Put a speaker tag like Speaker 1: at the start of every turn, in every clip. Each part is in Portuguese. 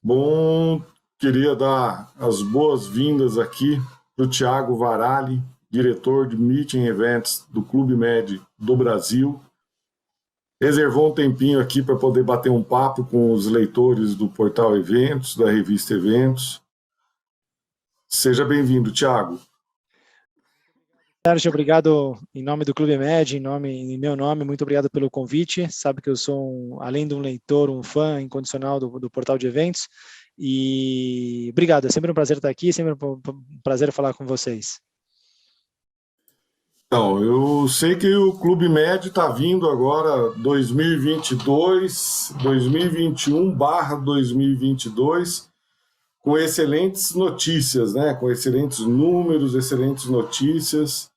Speaker 1: Bom, queria dar as boas-vindas aqui para o Thiago Varalli, diretor de Meeting Events do Clube Med do Brasil. Reservou um tempinho aqui para poder bater um papo com os leitores do portal Eventos, da revista Eventos. Seja bem-vindo, Thiago.
Speaker 2: Sérgio, obrigado em nome do Clube Med, em meu nome, muito obrigado pelo convite. Sabe que eu sou, além de um leitor, um fã incondicional do portal de eventos. E obrigado, é sempre um prazer estar aqui, sempre um prazer falar com vocês.
Speaker 1: Então, eu sei que o Clube Med está vindo agora 2022, 2021/2022, com excelentes notícias, né? Com excelentes números, excelentes notícias.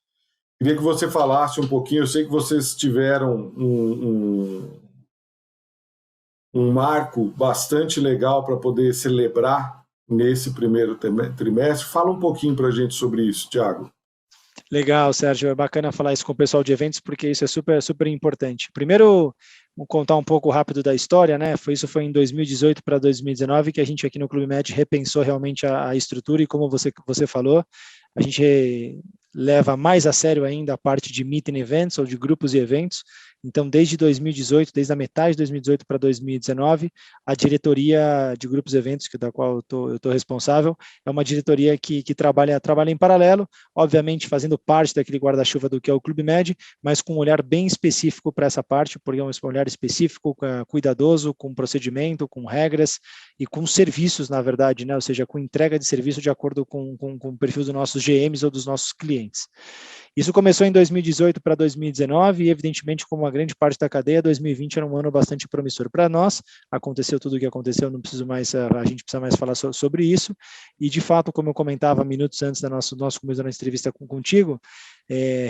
Speaker 1: Queria que você falasse um pouquinho, eu sei que vocês tiveram um marco bastante legal para poder celebrar nesse primeiro trimestre. Fala um pouquinho para a gente sobre isso, Thiago.
Speaker 2: Legal, Sérgio, é bacana falar isso com o pessoal de eventos, porque isso é super, super importante. Primeiro, vou contar um pouco rápido da história, né? Isso foi em 2018 para 2019 que a gente aqui no Clube Med repensou realmente a estrutura e como você falou, a gente leva mais a sério ainda a parte de meeting events ou de grupos e eventos. Então, desde 2018, desde a metade de 2018 para 2019, a diretoria de grupos e eventos, da qual eu estou responsável, é uma diretoria que trabalha em paralelo, obviamente fazendo parte daquele guarda-chuva do que é o Clube Med, mas com um olhar bem específico para essa parte, porque é um olhar específico, cuidadoso, com procedimento, com regras e com serviços, na verdade, né? Ou seja, com entrega de serviço de acordo com o perfil dos nossos GMs ou dos nossos clientes. Isso começou em 2018 para 2019 e, evidentemente, como uma grande parte da cadeia, 2020 era um ano bastante promissor para nós. Aconteceu tudo o que aconteceu, a gente precisa mais falar sobre isso. E, de fato, como eu comentava minutos antes do nosso começo da nossa entrevista contigo,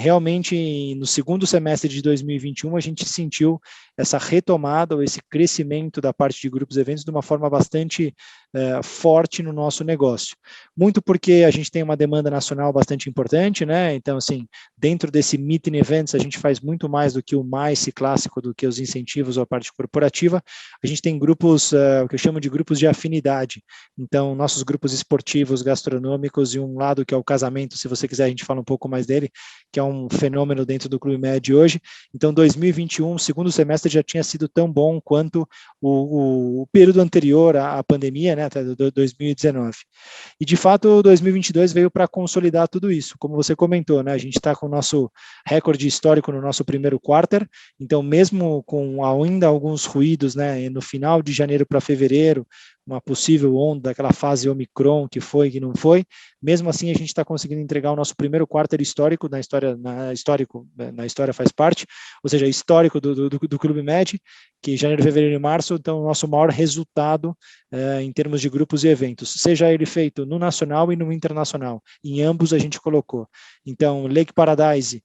Speaker 2: realmente, no segundo semestre de 2021, a gente sentiu essa retomada ou esse crescimento da parte de grupos e eventos de uma forma bastante forte no nosso negócio. Muito porque a gente tem uma demanda nacional bastante importante, né? Então, assim, dentro desse Meeting Events, a gente faz muito mais do que o MICE clássico, do que os incentivos ou a parte corporativa. A gente tem grupos, o que eu chamo de grupos de afinidade. Então, nossos grupos esportivos, gastronômicos e um lado que é o casamento, se você quiser, a gente fala um pouco mais dele, que é um fenômeno dentro do Clube Med hoje. Então, 2021, o segundo semestre já tinha sido tão bom quanto o período anterior à pandemia, né, até 2019. E, de fato, 2022 veio para consolidar tudo isso. Como você comentou, né, a gente está com o nosso recorde histórico no nosso primeiro quarter, então, mesmo com ainda alguns ruídos, né, no final de janeiro para fevereiro, uma possível onda daquela fase Omicron que foi, que não foi, mesmo assim a gente está conseguindo entregar o nosso primeiro quarter histórico, na história faz parte, ou seja, histórico do Clube Med, que janeiro, fevereiro e março, então o nosso maior resultado em termos de grupos e eventos, seja ele feito no nacional e no internacional, em ambos a gente colocou. Então, Lake Paradise,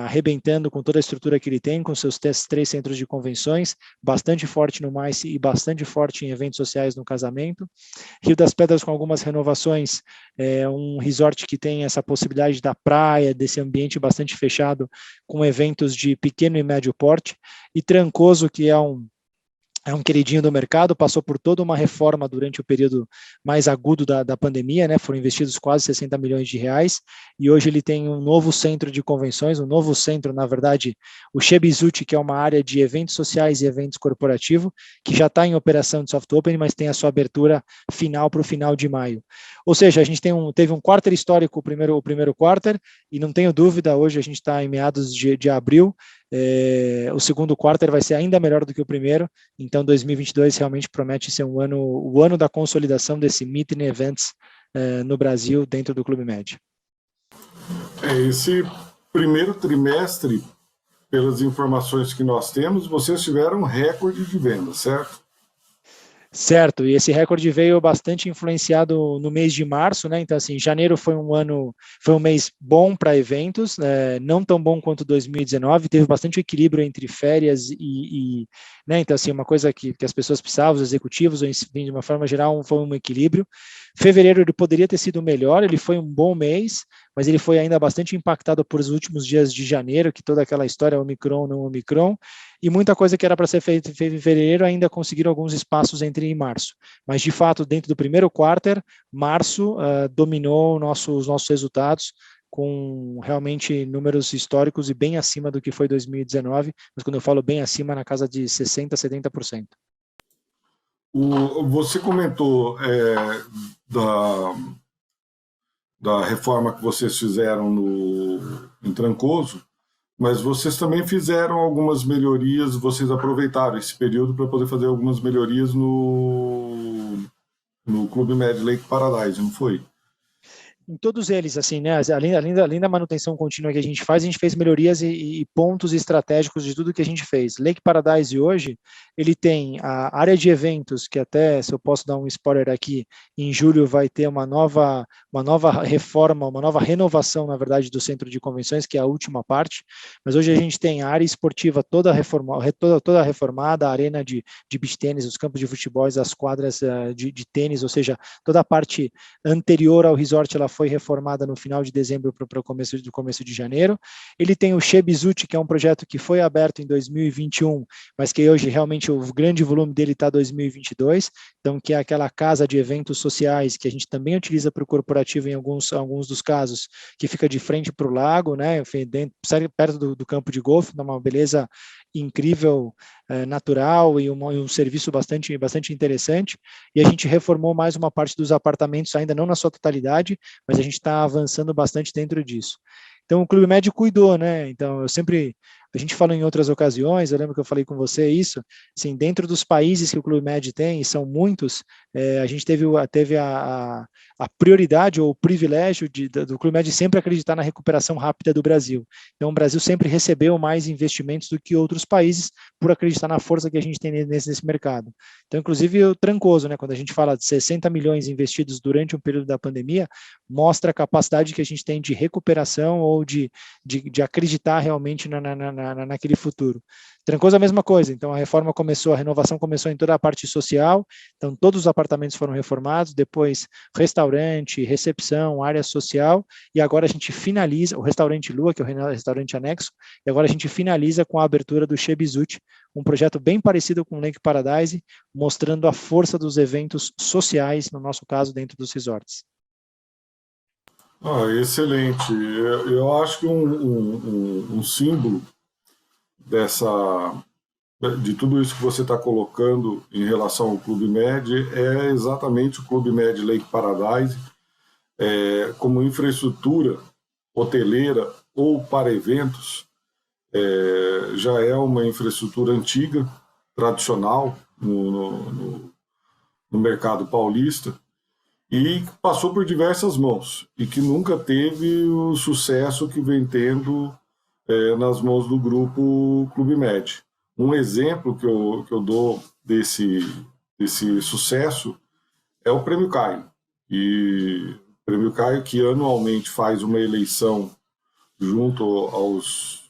Speaker 2: arrebentando com toda a estrutura que ele tem, com seus 3 centros de convenções, bastante forte no MICE e bastante forte em eventos sociais no casamento. Rio das Pedras com algumas renovações, um resort que tem essa possibilidade da praia, desse ambiente bastante fechado, com eventos de pequeno e médio porte, e Trancoso, que é um queridinho do mercado, passou por toda uma reforma durante o período mais agudo da pandemia, né? Foram investidos quase 60 milhões de reais, e hoje ele tem um novo centro de convenções, um novo centro, na verdade, o Shebizuchi, que é uma área de eventos sociais e eventos corporativos, que já está em operação de soft opening, mas tem a sua abertura final para o final de maio. Ou seja, a gente teve um quarter histórico, o primeiro quarter, e não tenho dúvida, hoje a gente está em meados de abril, o segundo quarter vai ser ainda melhor do que o primeiro, então 2022 realmente promete ser o ano da consolidação desse Meeting Events no Brasil, dentro do Clube Med.
Speaker 1: Esse primeiro trimestre, pelas informações que nós temos, vocês tiveram um recorde de venda, certo?
Speaker 2: Certo, e esse recorde veio bastante influenciado no mês de março, né? Então, assim, janeiro foi um mês bom para eventos, não tão bom quanto 2019, teve bastante equilíbrio entre férias né? Então, assim, uma coisa que as pessoas precisavam, os executivos, enfim, de uma forma geral, foi um equilíbrio. Fevereiro ele poderia ter sido melhor, ele foi um bom mês, mas ele foi ainda bastante impactado por os últimos dias de janeiro, que toda aquela história Omicron, não Omicron, e muita coisa que era para ser feita em fevereiro ainda conseguiram alguns espaços entre em março. Mas, de fato, dentro do primeiro quarter, março dominou os nossos resultados, com realmente números históricos e bem acima do que foi 2019, mas quando eu falo bem acima, na casa de 60%, 70%.
Speaker 1: Você comentou da reforma que vocês fizeram em Trancoso, mas vocês também fizeram algumas melhorias, vocês aproveitaram esse período para poder fazer algumas melhorias no Clube Med Lake Paradise, não foi?
Speaker 2: Em todos eles, assim, né, além da manutenção contínua que a gente faz, a gente fez melhorias e pontos estratégicos de tudo que a gente fez. Lake Paradise hoje, ele tem a área de eventos, que até, se eu posso dar um spoiler aqui, em julho vai ter uma nova reforma, uma nova renovação, na verdade, do centro de convenções, que é a última parte, mas hoje a gente tem a área esportiva toda reformada, a arena de beach tênis, os campos de futebol, as quadras de tênis, ou seja, toda a parte anterior ao resort, ela foi reformada no final de dezembro para o começo de janeiro. Ele tem o Shebizuchi, que é um projeto que foi aberto em 2021, mas que hoje realmente o grande volume dele está em 2022, então que é aquela casa de eventos sociais que a gente também utiliza para o corporativo em alguns dos casos, que fica de frente para o lago, né, perto do campo de golfe, uma beleza incrível, natural e um serviço bastante interessante, e a gente reformou mais uma parte dos apartamentos, ainda não na sua totalidade, mas a gente está avançando bastante dentro disso. Então, o Clube Med cuidou, né? Então, a gente falou em outras ocasiões, eu lembro que eu falei com você isso, assim, dentro dos países que o Clube Med tem, e são muitos, a gente teve a prioridade ou o privilégio do Clube Med sempre acreditar na recuperação rápida do Brasil. Então, o Brasil sempre recebeu mais investimentos do que outros países por acreditar na força que a gente tem nesse mercado. Então, inclusive, o Trancoso, né, quando a gente fala de 60 milhões investidos durante um período da pandemia, mostra a capacidade que a gente tem de recuperação ou de acreditar realmente naquele futuro. Trancoso a mesma coisa, então a renovação começou em toda a parte social, então todos os apartamentos foram reformados, depois restaurante, recepção, área social, e agora a gente finaliza, o restaurante Lua, que é o restaurante anexo, e agora a gente finaliza com a abertura do Shebizuchi, um projeto bem parecido com o Lake Paradise, mostrando a força dos eventos sociais, no nosso caso, dentro dos resorts.
Speaker 1: Excelente. Eu acho que um símbolo de tudo isso que você está colocando em relação ao Clube Med é exatamente o Clube Med Lake Paradise, como infraestrutura hoteleira ou para eventos, já é uma infraestrutura antiga, tradicional no mercado paulista, e passou por diversas mãos, e que nunca teve o sucesso que vem tendo nas mãos do grupo Clube Med. Um exemplo que eu dou desse sucesso é o Prêmio Caio. E o Prêmio Caio, que anualmente faz uma eleição junto aos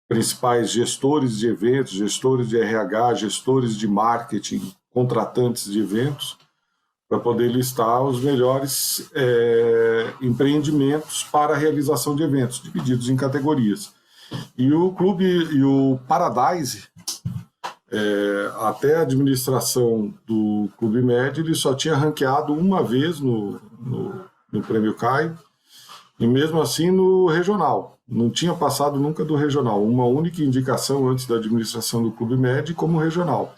Speaker 1: principais gestores de eventos, gestores de RH, gestores de marketing, contratantes de eventos, para poder listar os melhores empreendimentos para a realização de eventos, divididos em categorias. E o Paradise, até a administração do Clube Med, ele só tinha ranqueado uma vez no Prêmio Caio, e mesmo assim no regional. Não tinha passado nunca do regional. Uma única indicação antes da administração do Clube Med como regional.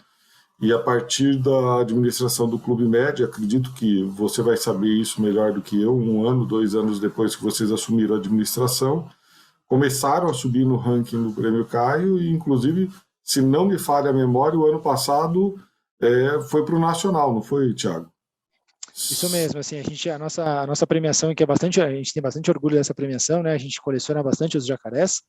Speaker 1: E a partir da administração do Clube Med, acredito que você vai saber isso melhor do que eu, 1 ano, 2 anos depois que vocês assumiram a administração, começaram a subir no ranking do Prêmio Caio e, inclusive, se não me falha a memória, o ano passado foi para o Nacional, não foi, Thiago?
Speaker 2: Isso mesmo, assim, a nossa premiação, que a gente tem bastante orgulho dessa premiação, né? A gente coleciona bastante os jacarés,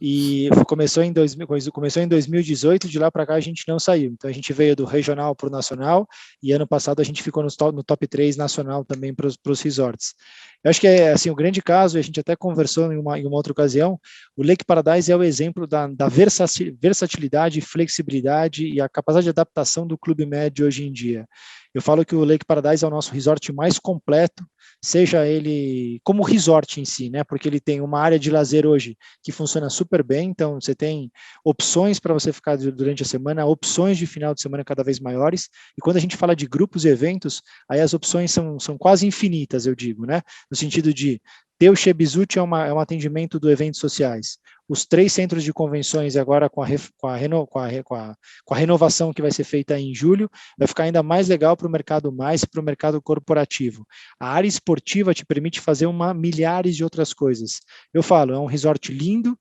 Speaker 2: e começou em 2018, de lá para cá a gente não saiu. Então a gente veio do regional para o nacional, e ano passado a gente ficou no top 3 nacional também para os resorts. Eu acho que assim, o grande caso, e a gente até conversou em uma outra ocasião, o Lake Paradise é o exemplo da versatilidade, flexibilidade e a capacidade de adaptação do Clube Med hoje em dia. Eu falo que o Lake Paradise é o nosso resort mais completo, seja ele como resort em si, né? Porque ele tem uma área de lazer hoje que funciona super bem, então você tem opções para você ficar durante a semana, opções de final de semana cada vez maiores, e quando a gente fala de grupos e eventos, aí as opções são quase infinitas, eu digo, né? No sentido de ter o Shebizute é um atendimento do eventos sociais. Os 3 centros de convenções, agora com a renovação que vai ser feita em julho, vai ficar ainda mais legal para o mercado mais, para o mercado corporativo. A área esportiva te permite fazer milhares de outras coisas. Eu falo, é um resort lindo,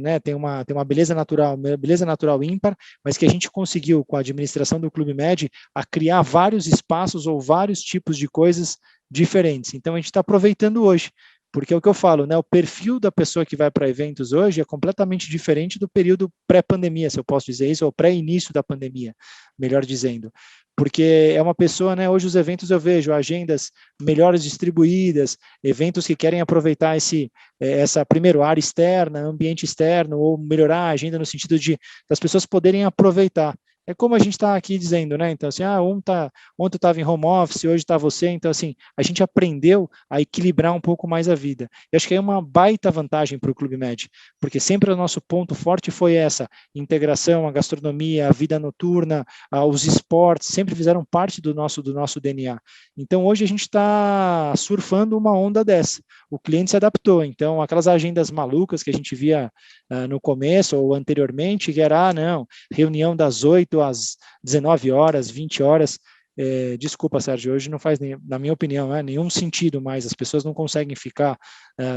Speaker 2: né, tem uma beleza natural ímpar, mas que a gente conseguiu, com a administração do Clube Med, a criar vários espaços ou vários tipos de coisas diferentes. Então, a gente está aproveitando hoje. Porque é o que eu falo, né? O perfil da pessoa que vai para eventos hoje é completamente diferente do período pré-pandemia, se eu posso dizer isso, ou pré-início da pandemia, melhor dizendo. Porque é uma pessoa, né? Hoje os eventos eu vejo agendas melhores distribuídas, eventos que querem aproveitar essa primeiro área externa, ambiente externo, ou melhorar a agenda no sentido de das pessoas poderem aproveitar. É como a gente está aqui dizendo, né? Então, assim, ontem eu estava em home office, hoje está você. Então, assim, a gente aprendeu a equilibrar um pouco mais a vida. Eu acho que é uma baita vantagem para o Clube Med, porque sempre o nosso ponto forte foi essa integração, a gastronomia, a vida noturna, os esportes, sempre fizeram parte do nosso DNA. Então, hoje a gente está surfando uma onda dessa. O cliente se adaptou. Então, aquelas agendas malucas que a gente via no começo ou anteriormente, que era, não, reunião das 8 às 19 horas, 20 horas. Desculpa, Sérgio, hoje não faz, na minha opinião, nenhum sentido mais. As pessoas não conseguem ficar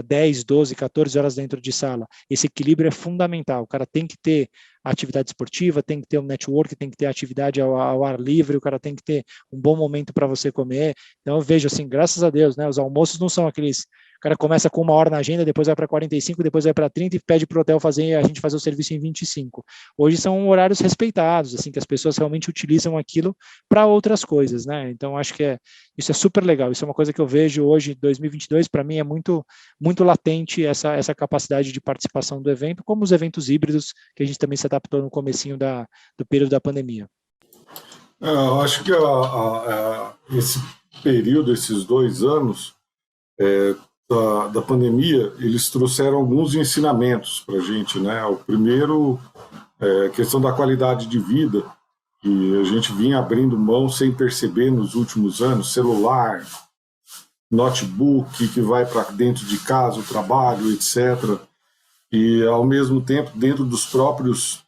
Speaker 2: 10, 12, 14 horas dentro de sala. Esse equilíbrio é fundamental. O cara tem que ter atividade esportiva, tem que ter um network, tem que ter atividade ao ar livre, o cara tem que ter um bom momento para você comer. Então, eu vejo assim, graças a Deus, né, os almoços não são aqueles. O cara começa com 1 hora na agenda, depois vai para 45, depois vai para 30 e pede para o hotel a gente fazer o serviço em 25. Hoje são horários respeitados, assim, que as pessoas realmente utilizam aquilo para outras coisas, né? Então, acho que isso é super legal. Isso é uma coisa que eu vejo hoje, 2022, para mim é muito, muito latente essa capacidade de participação do evento, como os eventos híbridos, que a gente também se adaptou no comecinho do período da pandemia.
Speaker 1: Eu acho que esse período, esses 2 anos, da pandemia, eles trouxeram alguns ensinamentos para a gente, né? O primeiro é a questão da qualidade de vida, que a gente vinha abrindo mão sem perceber nos últimos anos, celular, notebook que vai para dentro de casa, o trabalho, etc. E, ao mesmo tempo, dentro dos próprios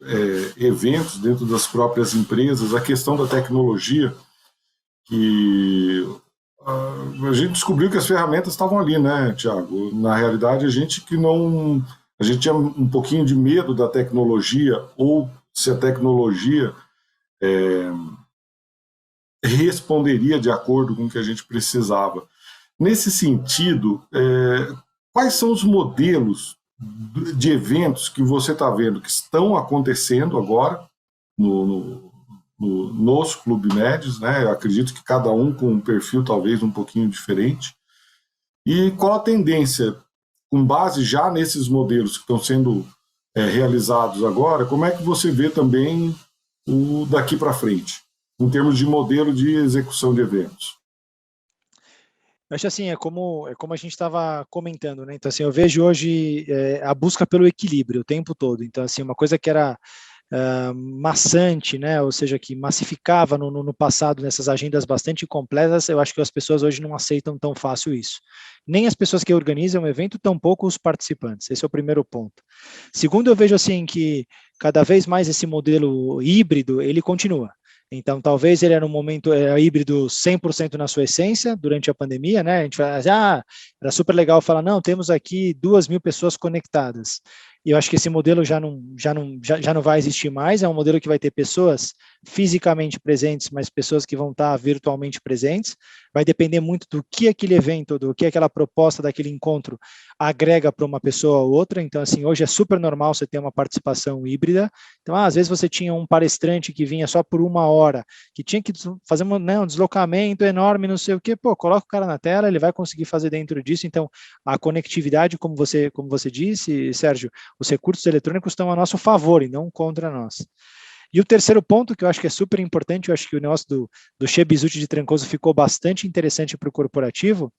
Speaker 1: eventos, dentro das próprias empresas, a questão da tecnologia, que a gente descobriu que as ferramentas estavam ali, né, Thiago? Na realidade, a gente tinha um pouquinho de medo da tecnologia, ou se a tecnologia responderia de acordo com o que a gente precisava. Nesse sentido, quais são os modelos de eventos que você está vendo que estão acontecendo agora nos Clube Med, né? Eu acredito que cada um com um perfil talvez um pouquinho diferente. E qual a tendência, com base já nesses modelos que estão sendo realizados agora, como é que você vê também o daqui para frente, em termos de modelo de execução de eventos?
Speaker 2: Eu acho assim, é como a gente estava comentando, né? Então, assim, eu vejo hoje a busca pelo equilíbrio o tempo todo. Então, assim, uma coisa que era maçante, né? Ou seja, que massificava no passado nessas agendas bastante completas, eu acho que as pessoas hoje não aceitam tão fácil isso. Nem as pessoas que organizam o evento, tampouco os participantes. Esse é o primeiro ponto. Segundo, eu vejo assim que cada vez mais esse modelo híbrido, ele continua. Então, talvez ele era um momento híbrido 100% na sua essência, durante a pandemia, né? A gente fala, era super legal falar, não, temos aqui 2.000 pessoas conectadas. E eu acho que esse modelo já não vai existir mais, é um modelo que vai ter pessoas fisicamente presentes, mas pessoas que vão estar virtualmente presentes. Vai depender muito do que aquele evento, do que aquela proposta daquele encontro agrega para uma pessoa ou outra. Então, assim, hoje é super normal você ter uma participação híbrida. Então, às vezes você tinha um palestrante que vinha só por 1 hora, que tinha que fazer um deslocamento enorme, não sei o quê. Pô, coloca o cara na tela, ele vai conseguir fazer dentro disso. Então, a conectividade, como você disse, Sérgio, os recursos eletrônicos estão a nosso favor e não contra nós. E o terceiro ponto, que eu acho que é super importante, eu acho que o negócio do Che Bizuti de Trancoso ficou bastante interessante para o corporativo,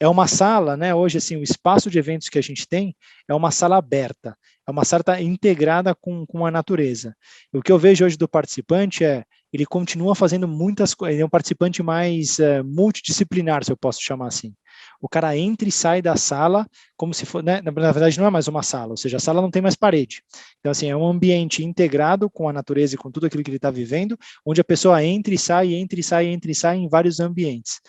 Speaker 2: é uma sala, né? Hoje, assim, o espaço de eventos que a gente tem é uma sala aberta, é uma sala integrada com a natureza. O que eu vejo hoje do participante é ele continua fazendo muitas coisas, ele é um participante mais multidisciplinar, se eu posso chamar assim. O cara entra e sai da sala como se for, né? Na verdade, não é mais uma sala, ou seja, a sala não tem mais parede. Então, assim, é um ambiente integrado com a natureza e com tudo aquilo que ele está vivendo, onde a pessoa entra e sai, entra e sai, entra e sai em vários ambientes.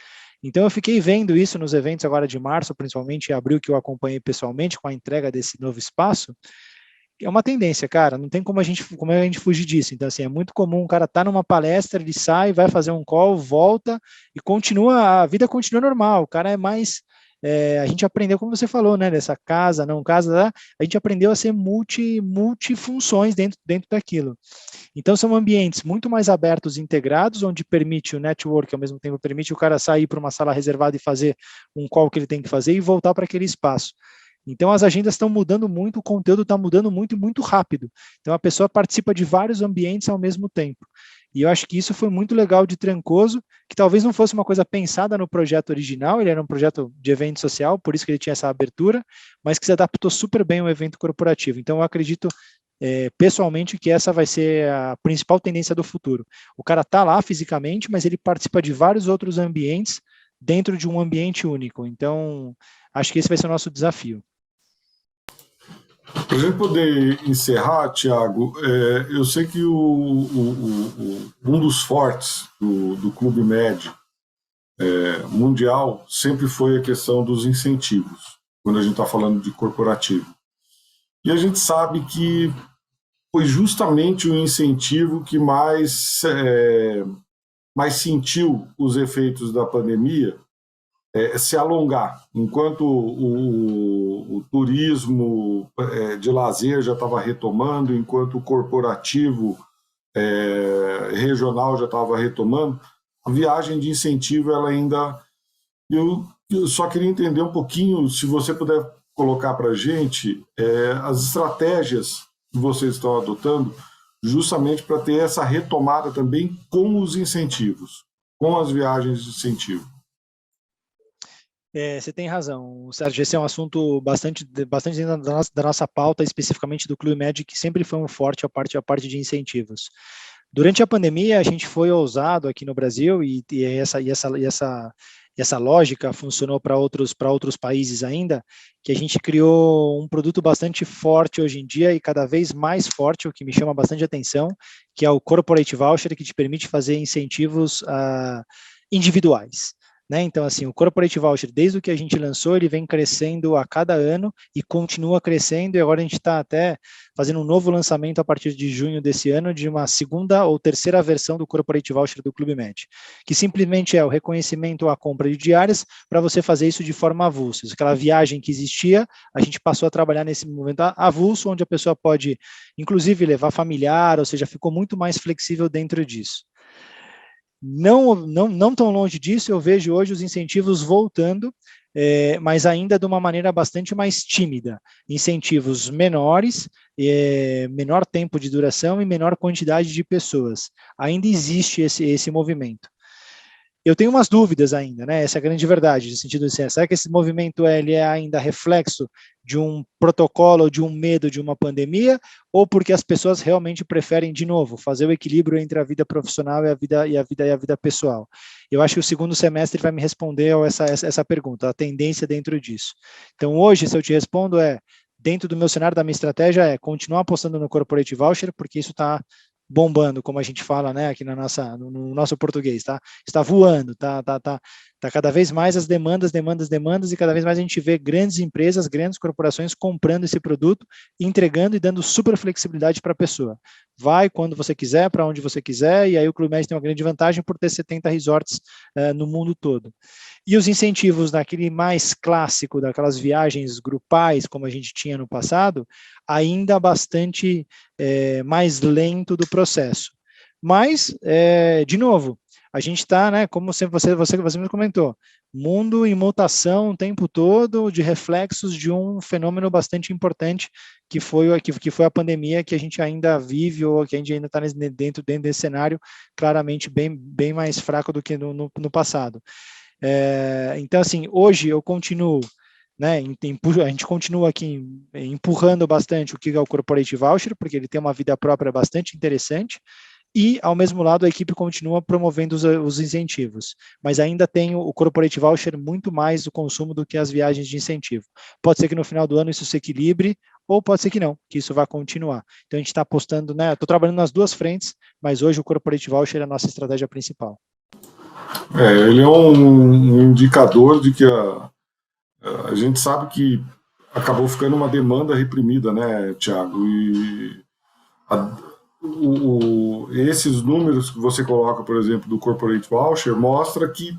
Speaker 2: Então, eu fiquei vendo isso nos eventos agora de março, principalmente em abril, que eu acompanhei pessoalmente com a entrega desse novo espaço. É uma tendência, cara, não tem como a gente fugir disso. Então, assim, é muito comum o cara tá numa palestra, ele sai, vai fazer um call, volta e continua, a vida continua normal. O cara é mais, a gente aprendeu, como você falou, né, dessa casa, não casa, a gente aprendeu a ser multifunções dentro daquilo. Então, são ambientes muito mais abertos e integrados, onde permite o network, ao mesmo tempo permite o cara sair para uma sala reservada e fazer um call que ele tem que fazer e voltar para aquele espaço. Então, as agendas estão mudando muito, o conteúdo está mudando muito e muito rápido. Então, a pessoa participa de vários ambientes ao mesmo tempo. E eu acho que isso foi muito legal de Trancoso, que talvez não fosse uma coisa pensada no projeto original, ele era um projeto de evento social, por isso que ele tinha essa abertura, mas que se adaptou super bem ao evento corporativo. Então, eu acredito pessoalmente que essa vai ser a principal tendência do futuro. O cara está lá fisicamente, mas ele participa de vários outros ambientes dentro de um ambiente único. Então, acho que esse vai ser o nosso desafio.
Speaker 1: Para a gente poder encerrar, Thiago, eu sei que um dos fortes do Clube Med mundial sempre foi a questão dos incentivos, quando a gente está falando de corporativo. E a gente sabe que foi justamente o incentivo que mais sentiu os efeitos da pandemia se alongar. Enquanto o turismo de lazer já estava retomando, enquanto o corporativo regional já estava retomando, a viagem de incentivo ela ainda... Eu só queria entender um pouquinho, se você puder colocar para a gente as estratégias que vocês estão adotando justamente para ter essa retomada também com os incentivos, com as viagens de incentivo.
Speaker 2: Você tem razão, Sérgio, esse é um assunto bastante dentro da nossa pauta, especificamente do Clube Med, que sempre foi um forte a parte de incentivos. Durante a pandemia, a gente foi ousado aqui no Brasil e essa lógica funcionou para outros países ainda, que a gente criou um produto bastante forte hoje em dia e cada vez mais forte, o que me chama bastante atenção, que é o Corporate Voucher, que te permite fazer incentivos individuais. Né? Então, assim, o Corporate Voucher, desde o que a gente lançou, ele vem crescendo a cada ano e continua crescendo, e agora a gente está até fazendo um novo lançamento a partir de junho desse ano, de uma segunda ou terceira versão do Corporate Voucher do Clube Med, que simplesmente é o reconhecimento à compra de diárias para você fazer isso de forma avulsa. Aquela viagem que existia, a gente passou a trabalhar nesse momento avulso, onde a pessoa pode, inclusive, levar familiar, ou seja, ficou muito mais flexível dentro disso. Não tão longe disso, eu vejo hoje os incentivos voltando, mas ainda de uma maneira bastante mais tímida. Incentivos menores, menor tempo de duração e menor quantidade de pessoas. Ainda existe esse movimento. Eu tenho umas dúvidas ainda, né? Essa é a grande verdade, no sentido de será que esse movimento ele é ainda reflexo de um protocolo, de um medo de uma pandemia, ou porque as pessoas realmente preferem, de novo, fazer o equilíbrio entre a vida profissional e a vida pessoal? Eu acho que o segundo semestre vai me responder essa pergunta, a tendência dentro disso. Então, hoje, se eu te respondo, dentro do meu cenário, da minha estratégia, continuar apostando no Corporate Voucher, porque isso está bombando, como a gente fala, né, aqui no nosso português, tá? Está voando, tá cada vez mais as demandas, e cada vez mais a gente vê grandes empresas, grandes corporações comprando esse produto, entregando e dando super flexibilidade para a pessoa. Vai quando você quiser, para onde você quiser, e aí o Clube Med tem uma grande vantagem por ter 70 resorts no mundo todo. E os incentivos naquele mais clássico, daquelas viagens grupais, como a gente tinha no passado, ainda bastante mais lento do processo. Mas, de novo, a gente está, né, como você me comentou, mundo em mutação o tempo todo, de reflexos de um fenômeno bastante importante, que foi a pandemia, que a gente ainda vive, ou que a gente ainda está dentro desse cenário, claramente bem mais fraco do que no passado. Então, assim, hoje eu continuo, né, a gente continua aqui empurrando bastante o que é o Corporate Voucher, porque ele tem uma vida própria bastante interessante, e, ao mesmo lado, a equipe continua promovendo os incentivos, mas ainda tem o Corporate Voucher muito mais do consumo do que as viagens de incentivo. Pode ser que no final do ano isso se equilibre, ou pode ser que não, que isso vai continuar. Então, a gente está apostando, né, estou trabalhando nas duas frentes, mas hoje o Corporate Voucher é a nossa estratégia principal.
Speaker 1: Ele é um indicador de que a gente sabe que acabou ficando uma demanda reprimida, né, Thiago? E esses números que você coloca, por exemplo, do Corporate Voucher, mostra que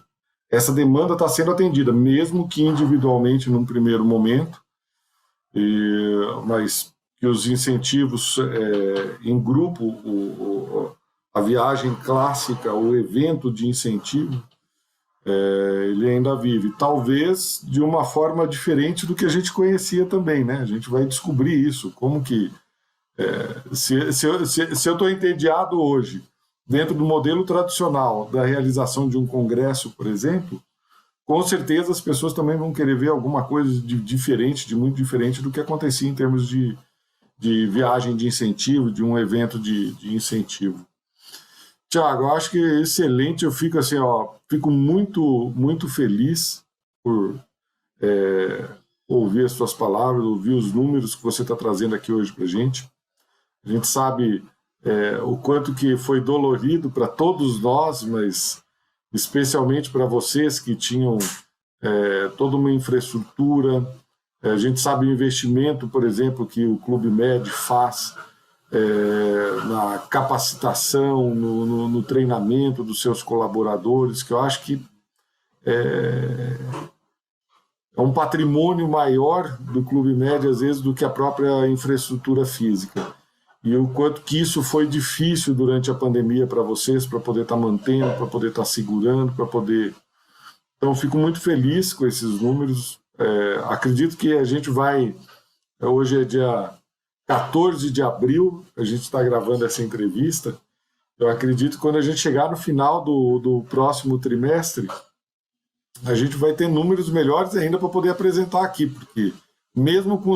Speaker 1: essa demanda está sendo atendida, mesmo que individualmente num primeiro momento, mas que os incentivos em grupo, a viagem clássica, o evento de incentivo, ele ainda vive, talvez de uma forma diferente do que a gente conhecia também, né? A gente vai descobrir isso, como que se eu estou entediado hoje, dentro do modelo tradicional da realização de um congresso, por exemplo, com certeza as pessoas também vão querer ver alguma coisa de muito diferente do que acontecia em termos de viagem de incentivo, de um evento de incentivo. Tiago, eu acho que é excelente, eu fico assim, fico muito, muito feliz por ouvir as suas palavras, ouvir os números que você está trazendo aqui hoje para a gente. A gente sabe o quanto que foi dolorido para todos nós, mas especialmente para vocês que tinham toda uma infraestrutura. A gente sabe o investimento, por exemplo, que o Clube Med faz na capacitação, no treinamento dos seus colaboradores, que eu acho que é um patrimônio maior do Clube Med, às vezes, do que a própria infraestrutura física. E o quanto que isso foi difícil durante a pandemia para vocês, para poder estar mantendo, para poder estar segurando, para poder... Então, fico muito feliz com esses números. Acredito que a gente vai... Hoje é dia 14 de abril, a gente está gravando essa entrevista. Eu acredito que quando a gente chegar no final do próximo trimestre, a gente vai ter números melhores ainda para poder apresentar aqui, porque mesmo com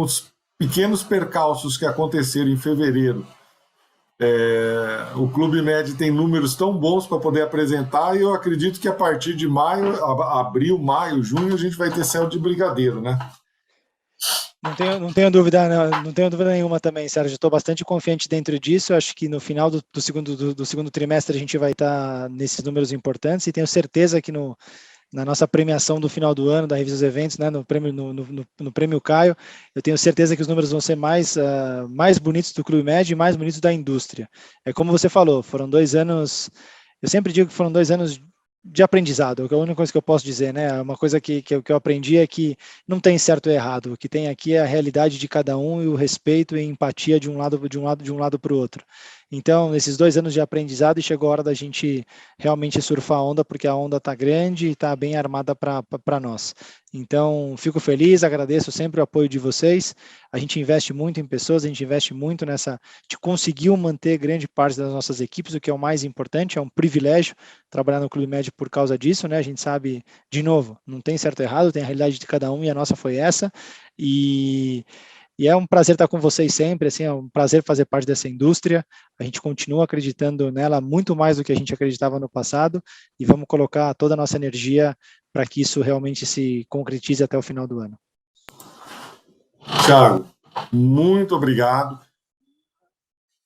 Speaker 1: os pequenos percalços que aconteceram em fevereiro, o Clube Med tem números tão bons para poder apresentar, e eu acredito que a partir de abril, maio, junho, a gente vai ter céu de brigadeiro, né?
Speaker 2: Não tenho dúvida, não tenho dúvida nenhuma também, Sérgio. Estou bastante confiante dentro disso. Acho que no final do segundo trimestre a gente vai estar nesses números importantes, e tenho certeza que na nossa premiação do final do ano, da Revista dos Eventos, né, no Prêmio Caio, eu tenho certeza que os números vão ser mais bonitos do Clube Med e mais bonitos da indústria. É como você falou, foram 2 anos, eu sempre digo que foram 2 anos de aprendizado, é a única coisa que eu posso dizer, né? Uma coisa que eu aprendi é que não tem certo ou errado, o que tem aqui é a realidade de cada um, e o respeito e a empatia de um lado para o outro. Então, nesses 2 anos de aprendizado, chegou a hora da gente realmente surfar a onda, porque a onda está grande e está bem armada para nós. Então, fico feliz, agradeço sempre o apoio de vocês. A gente investe muito em pessoas, a gente investe muito de conseguir manter grande parte das nossas equipes, o que é o mais importante, é um privilégio trabalhar no Clube Med por causa disso, né? A gente sabe, de novo, não tem certo ou errado, tem a realidade de cada um, e a nossa foi essa. E é um prazer estar com vocês sempre, assim, é um prazer fazer parte dessa indústria. A gente continua acreditando nela muito mais do que a gente acreditava no passado, e vamos colocar toda a nossa energia para que isso realmente se concretize até o final do ano.
Speaker 1: Thiago, muito obrigado.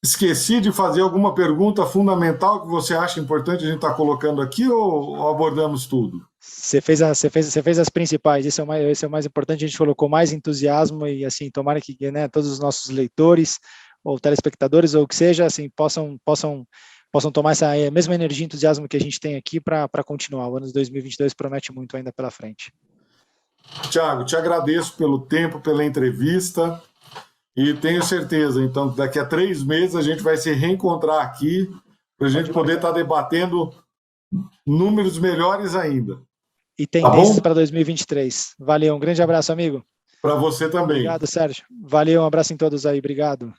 Speaker 1: Esqueci de fazer alguma pergunta fundamental que você acha importante a gente estar colocando aqui, ou abordamos tudo?
Speaker 2: Você fez as principais, esse é o mais importante. A gente colocou mais entusiasmo, e assim, tomara que, né, todos os nossos leitores ou telespectadores, ou o que seja, assim, possam tomar essa mesma energia e entusiasmo que a gente tem aqui para continuar. O ano de 2022 promete muito ainda pela frente.
Speaker 1: Thiago, te agradeço pelo tempo, pela entrevista, e tenho certeza, então, que daqui a 3 meses a gente vai se reencontrar aqui para a gente poder estar debatendo números melhores ainda.
Speaker 2: E tendências para 2023. Valeu, um grande abraço, amigo.
Speaker 1: Para você também.
Speaker 2: Obrigado, Sérgio. Valeu, um abraço em todos aí, obrigado.